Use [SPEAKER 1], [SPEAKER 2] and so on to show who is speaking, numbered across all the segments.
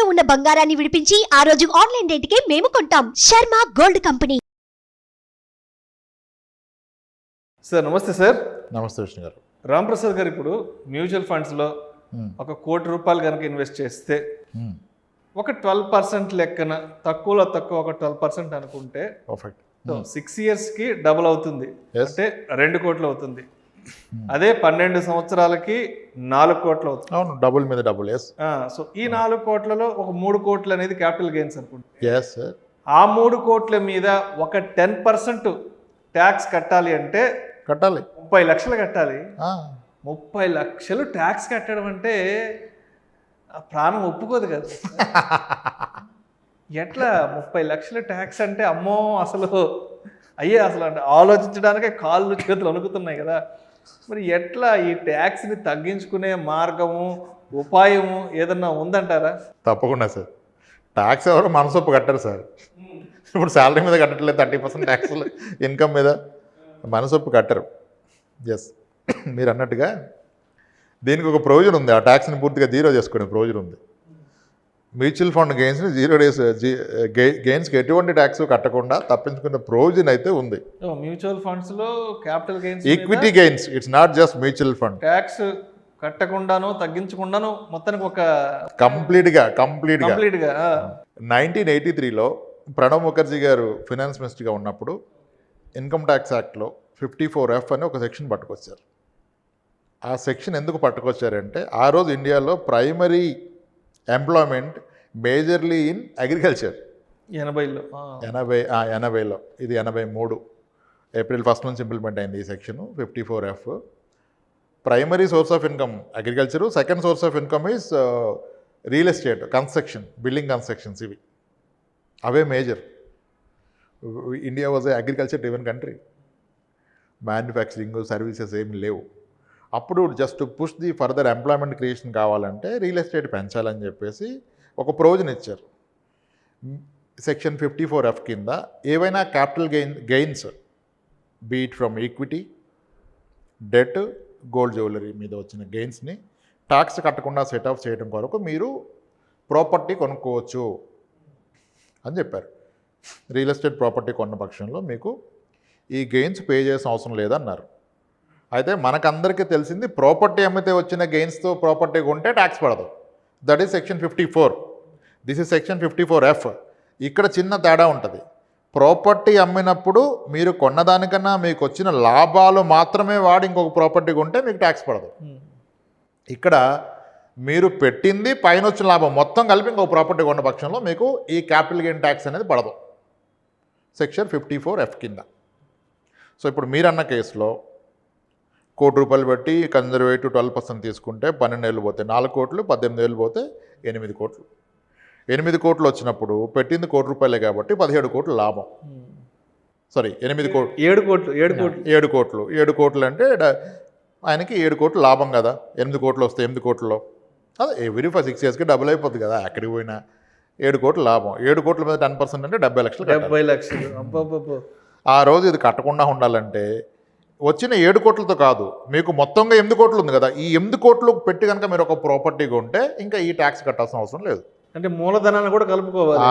[SPEAKER 1] ఇంట్లో ఉన్న బంగారాన్ని విడిపించి ఆ రోజు ఆన్లైన్ రేటుకే మేము కొంటాం. Sharma gold company.
[SPEAKER 2] సార్ నమస్తే సార్.
[SPEAKER 3] నమస్తే విష్ణు గారు.
[SPEAKER 2] రామ్ ప్రసాద్ గారు, ఇప్పుడు మ్యూచువల్ ఫండ్స్లో ₹1 కోటి కనుక ఇన్వెస్ట్ చేస్తే ఒక 12% లెక్కన తక్కువలో తక్కువ ఒక 12% అనుకుంటే
[SPEAKER 3] పర్ఫెక్ట్.
[SPEAKER 2] 6 ఇయర్స్కి డబుల్ అవుతుంది, అంటే 2 కోట్లు అవుతుంది. అదే 12 సంవత్సరాలకి 4 కోట్లు అవుతుంది.
[SPEAKER 3] అవును, డబుల్ మీద డబుల్. ఎస్.
[SPEAKER 2] సో ఈ 4 కోట్లలో ఒక 3 కోట్లు అనేది క్యాపిటల్ గెయిన్స్ అనుకుంటే,
[SPEAKER 3] ఎస్ సార్,
[SPEAKER 2] ఆ 3 కోట్ల మీద ఒక 10% ట్యాక్స్ కట్టాలి అంటే
[SPEAKER 3] కట్టాలి.
[SPEAKER 2] 30 లక్షలు కట్టాలి. 30 లక్షలు ట్యాక్స్ కట్టడం అంటే ఆ ప్రాణం ఒప్పుకోదు కదా. ఎట్లా 30 లక్షలు ట్యాక్స్ అంటే అమ్మో, అసలు అసలు అంటే ఆలోచించడానికే కాళ్ళు చేతులు వణుకుతున్నాయి కదా. మరి ఎట్లా ఈ ట్యాక్స్ని తగ్గించుకునే మార్గము, ఉపాయము ఏదన్నా ఉందంటారా?
[SPEAKER 3] తప్పకుండా సార్. ట్యాక్స్ ఎవరు మనసొప్పు కట్టారు సార్. ఇప్పుడు శాలరీ మీద కట్టట్లేదు 30% ట్యాక్స్, ఇన్కమ్ మీద మనసొప్పు కట్టరు. ఎస్, మీరు అన్నట్టుగా దీనికి ఒక ప్రొవిజన్ ఉంది. ఆ ట్యాక్స్ని పూర్తిగా జీరో చేసుకునే ప్రొవిజన్ ఉంది. మ్యూచువల్ ఫండ్ గెయిన్స్ని 0 days గెయిన్స్కి ఎటువంటి ట్యాక్స్ కట్టకుండా తప్పించుకునే ప్రొవిజన్ అయితే ఉంది.
[SPEAKER 2] మ్యూచువల్ ఫండ్స్లో capital gains,
[SPEAKER 3] equity gains, it's not just mutual fund.
[SPEAKER 2] Tax కట్టకుండాను తగ్గించకుండాను మొత్తానికి ఒక
[SPEAKER 3] కంప్లీట్గా
[SPEAKER 2] 1983లో
[SPEAKER 3] ప్రణబ్ ముఖర్జీ గారు ఫినాన్స్ మినిస్టర్గా ఉన్నప్పుడు ఇన్కమ్ ట్యాక్స్ యాక్ట్లో 54F అని ఒక సెక్షన్ పట్టుకొచ్చారు. ఆ సెక్షన్ ఎందుకు పట్టుకొచ్చారంటే, ఆ రోజు ఇండియాలో primary employment majorly in agriculture. 80లో ఇది 83 April 1 నుంచి ఇంప్లిమెంట్ అయింది ఈ section 54F. Primary source of income agriculture, second source of income is real estate, construction, building constructions. ఇవి అవే మేజర్. India was a agriculture driven country. Manufacturing, services ఏమి లేవు. అప్పుడు just push the further employment creation కావాలంటే real estate పెంచాలని చెప్పేసి ఒక ప్రొవిజన్ ఇచ్చారు. సెక్షన్ 54F కింద ఏవైనా capital gains beat from equity, debt, gold jewellery మీద వచ్చిన గెయిన్స్ని ట్యాక్స్ కట్టకుండా సెట్ ఆఫ్ చేయడం కొరకు మీరు ప్రాపర్టీ కొనుక్కోవచ్చు అని చెప్పారు. రియల్ ఎస్టేట్ ప్రాపర్టీ కొన్న పక్షంలో మీకు ఈ గెయిన్స్ పే చేసిన అవసరం లేదన్నారు. అయితే మనకందరికీ తెలిసింది, ప్రాపర్టీ అమ్మితే వచ్చిన గెయిన్స్తో ప్రాపర్టీ కొంటే ట్యాక్స్ పడదు. That is section 54. This is section 54F. ఇక్కడ చిన్న తేడా ఉంటుంది. ప్రాపర్టీ అమ్మినప్పుడు మీరు కొన్నదానికన్నా మీకు వచ్చిన లాభాలు మాత్రమే వాడి ఇంకొక ప్రాపర్టీ కొంటే మీకు ట్యాక్స్ పడదు. ఇక్కడ మీరు పెట్టింది పైన వచ్చిన లాభం మొత్తం కలిపి ఇంకొక ప్రాపర్టీ కొన్న పక్షంలో మీకు ఈ క్యాపిటల్ గెయిన్ ట్యాక్స్ అనేది పడదు సెక్షన్ 54F కింద. సో ఇప్పుడు మీరన్న కేసులో ₹1 కోటి పెట్టి కన్జర్వేటివ్ 12% తీసుకుంటే 12 ఏళ్ళు పోతే 4 కోట్లు, 18 ఏళ్ళు పోతే 8 కోట్లు. 8 కోట్లు వచ్చినప్పుడు పెట్టింది ₹1 కోటి కాబట్టి 17 కోట్లు లాభం. సారీ, 8 కోట్లు, 7 కోట్లు అంటే ఆయనకి 7 కోట్లు లాభం కదా. 8 కోట్లు వస్తే 8 కోట్లలో అదే ఎవ్రీ 6 yearsకి డబుల్ అయిపోద్ది కదా. ఎక్కడికి పోయినా 7 కోట్లు లాభం. 7 కోట్ల మీద 10% అంటే 70 లక్షలు. ఆ రోజు ఇది కట్టకుండా ఉండాలంటే వచ్చిన 7 కోట్లతో కాదు, మీకు మొత్తంగా 8 కోట్లు ఉంది కదా, ఈ 8 కోట్లు పెట్టి కనుక మీరు ఒక ప్రాపర్టీ కొంటే ఇంకా ఈ ట్యాక్స్ కట్టాల్సిన అవసరం లేదు.
[SPEAKER 2] అంటే మూలధనాన్ని కూడా కలుపుకోవాలి.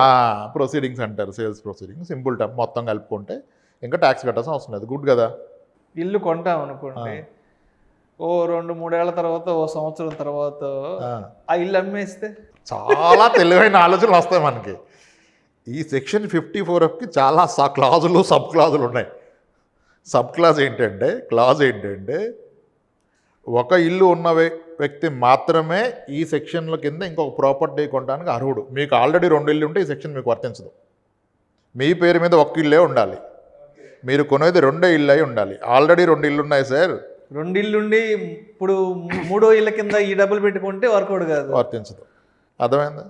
[SPEAKER 3] ప్రొసీడింగ్స్ అంటారు, సేల్స్ ప్రొసీడింగ్స్, సింపుల్ టర్మ్ మొత్తం కలుపుకుంటే ఇంకా ట్యాక్స్ కట్టాల్సిన అవసరం లేదు. గుడ్ కదా.
[SPEAKER 2] ఇల్లు కొంటాం అనుకోండి, ఓ 2-3 ఏళ్ల తర్వాత, ఓ సంవత్సరం తర్వాత ఆ ఇల్లు అమ్మేస్తే
[SPEAKER 3] చాలా తెలివైన ఆలోచనలు వస్తాయి మనకి. ఈ సెక్షన్ 54Fకి చాలా క్లాజులు, సబ్ క్లాజులు ఉన్నాయి. సబ్ క్లాజ్ ఏంటంటే, ఒక ఇల్లు ఉన్న వ్యక్తి మాత్రమే ఈ సెక్షన్ల కింద ఇంకొక ప్రాపర్టీ కొనడానికి అర్హుడు. మీకు ఆల్రెడీ 2 ఇల్లు ఉంటే ఈ సెక్షన్ మీకు వర్తించదు. మీ పేరు మీద 1 ఇల్లే ఉండాలి. మీరు కొనేది 2 ఇల్లు అయి ఉండాలి. ఆల్రెడీ 2 ఇల్లు ఉన్నాయి సార్,
[SPEAKER 2] 2 ఇల్లుండి ఇప్పుడు 3వ ఇళ్ళ కింద ఈ డబ్బులు పెట్టుకుంటే వర్కౌట్ కాదు,
[SPEAKER 3] వర్తించదు. అర్థమైందా?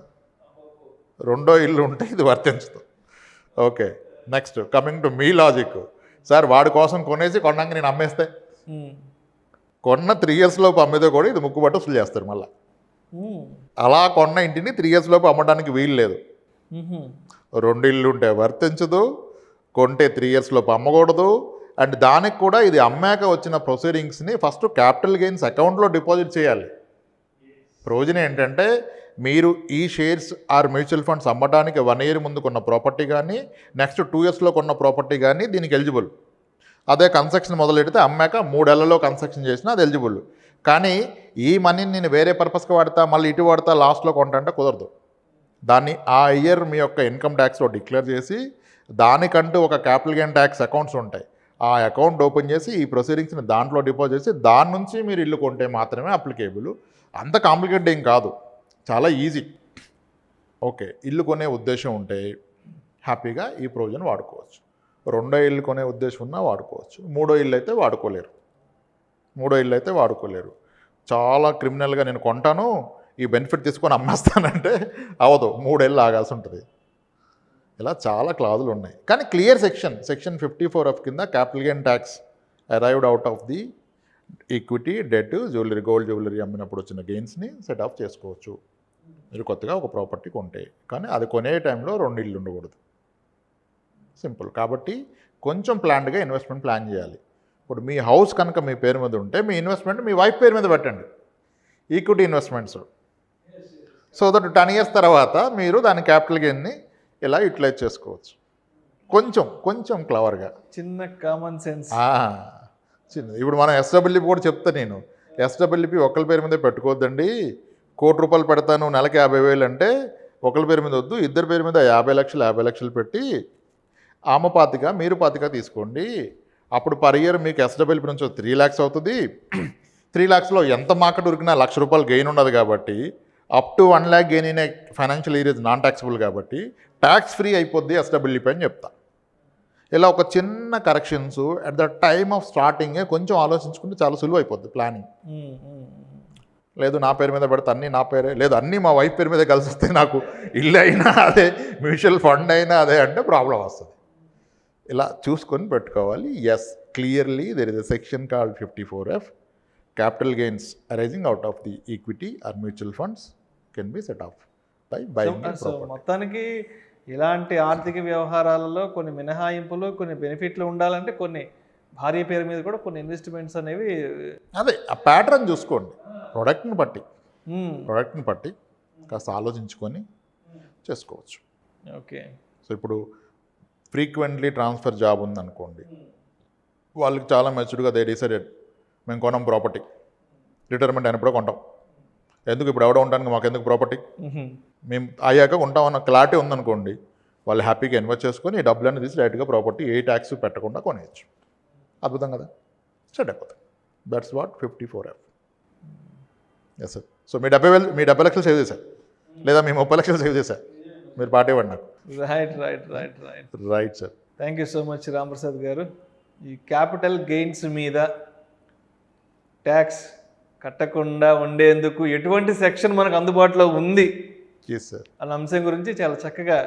[SPEAKER 3] 2వ ఇల్లు ఉంటే ఇది వర్తించదు. Okay, next coming to me logic. Sir వాడి కోసం కొనేసి కొన్నాక నేను అమ్మేస్తే, కొన్న 3 years లోపు అమ్మేదో కూడా ఇది ముక్కుబట్టు వసూలు చేస్తారు మళ్ళీ. అలా కొన్న ఇంటిని 3 years లోపు అమ్మడానికి వీలు లేదు. 2 ఇల్లు ఉంటే వర్తించదు, కొంటే 3 years లోపు అమ్మకూడదు. అండ్ దానికి కూడా ఇది అమ్మాక వచ్చిన ప్రొసీడింగ్స్ని ఫస్ట్ క్యాపిటల్ గెయిన్స్ అకౌంట్లో డిపాజిట్ చేయాలి. ప్రయోజనం ఏంటంటే మీరు ఈ షేర్స్ ఆర్ మ్యూచువల్ ఫండ్స్ అమ్మడానికి 1 year ముందు కొన్న ప్రాపర్టీ కానీ నెక్స్ట్ 2 yearsలో కొన్న ప్రాపర్టీ కానీ దీనికి ఎలిజిబుల్. అదే కన్స్ట్రక్షన్ మొదలెడితే అమ్మాక 3 ఏళ్లలో కన్స్ట్రక్షన్ చేసినా అది ఎలిజిబుల్. కానీ ఈ మనీని నేను వేరే పర్పస్కి వాడతా, మళ్ళీ ఇటు వాడతా, లాస్ట్లో కొంటా అంటే కుదరదు. దాన్ని ఆ ఇయర్ మీ యొక్క ఇన్కమ్ ట్యాక్స్లో డిక్లేర్ చేసి దానికంటూ ఒక క్యాపిటల్ గెయిన్ ట్యాక్స్ అకౌంట్స్ ఉంటాయి. ఆ అకౌంట్ ఓపెన్ చేసి ఈ ప్రొసీడింగ్స్ని దాంట్లో డిపాజిట్ చేసి దాని నుంచి మీరు ఇల్లు కొంటే మాత్రమే అప్లికేబుల్. అంత కాంప్లికేటెడ్ ఏం కాదు, చాలా ఈజీ. ఓకే, ఇల్లు కొనే ఉద్దేశం ఉంటే హ్యాపీగా ఈ ప్రొవిజన్ వాడుకోవచ్చు. 2వ ఇల్లు కొనే ఉద్దేశం ఉన్నా వాడుకోవచ్చు. 3వ ఇల్లు అయితే వాడుకోలేరు. చాలా క్రిమినల్గా నేను కొంటాను, ఈ బెనిఫిట్ తీసుకొని అమ్మేస్తానంటే అవదు, 3 ఏళ్ళు ఆగాల్సి ఉంటుంది. ఇలా చాలా క్లాజులు ఉన్నాయి. కానీ క్లియర్ సెక్షన్ 54F కింద capital gain tax arrived out of the equity, debt, jewellery, gold jewellery అమ్మినప్పుడు వచ్చిన గెయిన్స్ని సెట్ ఆఫ్ చేసుకోవచ్చు మీరు కొత్తగా ఒక ప్రాపర్టీ కొంటే. కానీ అది కొనే టైంలో 2 ఇళ్ళు ఉండకూడదు. సింపుల్. కాబట్టి కొంచెం ప్లాన్డ్గా ఇన్వెస్ట్మెంట్ ప్లాన్ చేయాలి. ఇప్పుడు మీ హౌస్ కనుక మీ పేరు మీద ఉంటే మీ ఇన్వెస్ట్మెంట్ మీ వైఫ్ పేరు మీద పెట్టండి, equity investments. So that 10 years తర్వాత మీరు దాని క్యాపిటల్ గెయిన్ని ఇలా యూటిలైజ్ చేసుకోవచ్చు. కొంచెం క్లవర్గా,
[SPEAKER 2] చిన్న కామన్ సెన్స్.
[SPEAKER 3] ఇప్పుడు మనం ఎస్డబ్ల్యూపీ కూడా చెప్తా నేను, ఎస్డబ్ల్యూపీ ఒకరి పేరు మీదే పెట్టుకోవద్దండి. ₹1,00,00,000 పెడతాను, నెలకి 50,000 అంటే ఒకరి పేరు మీద వద్దు, ఇద్దరి పేరు మీద 50 లక్షలు పెట్టి ఆమె 25 మీరు 25 తీసుకోండి. అప్పుడు పర్ ఇయర్ మీకు ఎస్డబ్ల్యూపీ నుంచి 3 lakhs అవుతుంది. 3 lakhsలో ఎంత మార్కెట్ ఉరికినా ₹1,00,000 గెయిన్ ఉండదు. కాబట్టి అప్ టు 1 lakh గెయిన్ అయిన financial year is non taxable. కాబట్టి ట్యాక్స్ ఫ్రీ అయిపోద్ది ఎస్డబ్ల్యూపీ అని చెప్తా. ఇలా ఒక చిన్న corrections at the time of స్టార్టింగే కొంచెం ఆలోచించుకుంటే చాలా సులువు అయిపోద్ది ప్లానింగ్. లేదు నా పేరు మీద పెడితే అన్నీ నా పేరే, లేదు అన్నీ మా వైఫ్ పేరు మీద కలిసి వస్తే నాకు ఇల్లు అయినా అదే, మ్యూచువల్ ఫండ్ అయినా అదే అంటే ప్రాబ్లం వస్తుంది. ఇలా చూసుకొని పెట్టుకోవాలి. Yes, clearly there is a section called 54F, capital gains arising out of the equity or mutual funds can be set off by buying.
[SPEAKER 2] So మొత్తానికి ఇలాంటి ఆర్థిక వ్యవహారాలలో కొన్ని మినహాయింపులు, కొన్ని బెనిఫిట్లు ఉండాలంటే కొన్ని భార్య పేరు మీద కూడా కొన్ని ఇన్వెస్ట్మెంట్స్ అనేవి,
[SPEAKER 3] అదే ఆ ప్యాటర్న్ చూసుకోండి. ప్రోడక్ట్ని బట్టి కాస్త ఆలోచించుకొని చేసుకోవచ్చు.
[SPEAKER 2] ఓకే.
[SPEAKER 3] సో ఇప్పుడు ఫ్రీక్వెంట్లీ ట్రాన్స్ఫర్ జాబ్ ఉందనుకోండి, వాళ్ళకి చాలా మెచ్యూర్డ్గా దే డిసైడెడ్ మేము కొనం ప్రాపర్టీ, రిటైర్మెంట్ అయినప్పుడే కొంటాం. ఎందుకు ఇప్పుడు ఎవడో ఉండడానికి మాకు ఎందుకు ప్రాపర్టీ, మేము అయ్యాక ఉంటామన్న క్లారిటీ ఉందనుకోండి, వాళ్ళు హ్యాపీగా ఇన్వెస్ట్ చేసుకొని ఈ డబ్బులన్నీ తీసి డైరెక్ట్గా ప్రాపర్టీ ఏ ట్యాక్స్ పెట్టకుండా కొనేయచ్చు. అద్భుతం కదా, సెట్ అయిపోతుంది. That's what 54F. Yes sir. So మీ 70 లక్షలు సేవ్ చేశారు, లేదా మీ 30 లక్షలు సేవ్ చేశారు, మీరు పాట ఇవ్వండి నాకు. Right sir.
[SPEAKER 2] Thank you so much Ramprasad గారు. ఈ క్యాపిటల్ గెయిన్స్ మీద ట్యాక్స్ కట్టకుండా ఉండేందుకు ఎటువంటి సెక్షన్ మనకు అందుబాటులో ఉంది అన్న అంశం గురించి చాలా చక్కగా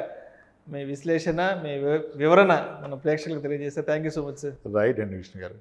[SPEAKER 2] మీ విశ్లేషణ, మీ వివరణ మన ప్రేక్షకులకు తెలియజేస్తే thank you so much sir.
[SPEAKER 3] Right అండి విష్ణు గారు.